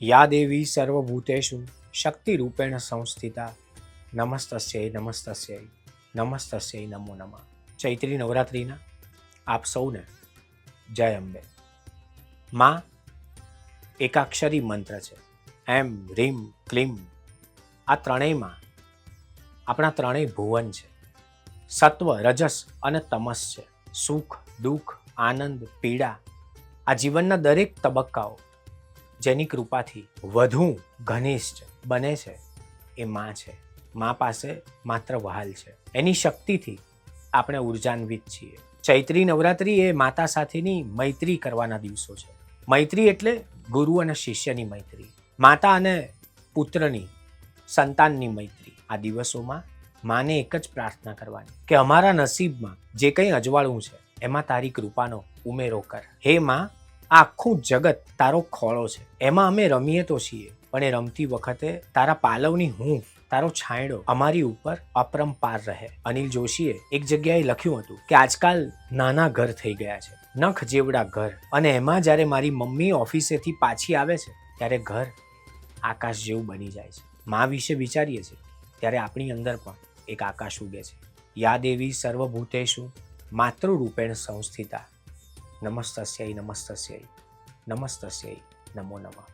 યા દેવી સર્વભૂતેષુ શક્તિરૂપેણ સંસ્થિતા નમસ્તસ્યૈ નમસ્તસ્યૈ નમસ્તસ્યૈ નમો નમઃ. ચૈત્રી નવરાત્રિના આપ સૌને જય અંબે. માં એકાક્ષરી મંત્ર છે. એમ રીમ ક્લીમ આ ત્રણેયમાં આપણા ત્રણેય ભુવન છે. સત્વ, રજસ અને તમસ છે. સુખ, દુઃખ, આનંદ, પીડા આ જીવનના દરેક તબક્કાઓ જેની કૃપાથી વધુ ઘનિષ્ઠ બને છે એ માં છે. માં પાસે માત્ર વહાલ છે. એની શક્તિથી આપણે ઉર્જાન્વિત છીએ. ચૈત્રી નવરાત્રિ એ માતા સાથેની મૈત્રી કરવાના દિવસો છે. મૈત્રી એટલે ગુરુ અને શિષ્યની મૈત્રી, માતા અને પુત્રની, સંતાનની મૈત્રી. આ દિવસોમાં માને એક જ પ્રાર્થના કરવાની કે અમારા નસીબમાં જે કંઈ અજવાળું છે એમાં તારી કૃપાનો ઉમેરો કર. હે માં, આ આખું જગત તારો ખોળો છે. એમાં અમે રમીએ તો છીએ, પણ એ રમતી વખતે તારા પાલવની હૂંફ, તારો છાંયડો અમારી ઉપર અપરંપાર રહે. અનિલ જોશીએ એક જગ્યાએ લખ્યું હતું કે આજકાલ નાના ઘર થઈ ગયા છે, નખ જેવડા ઘર, અને એમાં જ્યારે મારી મમ્મી ઓફિસેથી પાછી આવે છે ત્યારે ઘર આકાશ જેવું બની જાય છે. માં વિશે વિચારીએ છીએ ત્યારે આપણી અંદર પણ એક આકાશ ઉગે છે. યા દેવી સર્વભૂતેષુ માતૃરૂપેણ સંસ્થિતા નમસ્તસ્યૈ નમસ્તસ્યૈ નમસ્તસ્યૈ નમો નમઃ.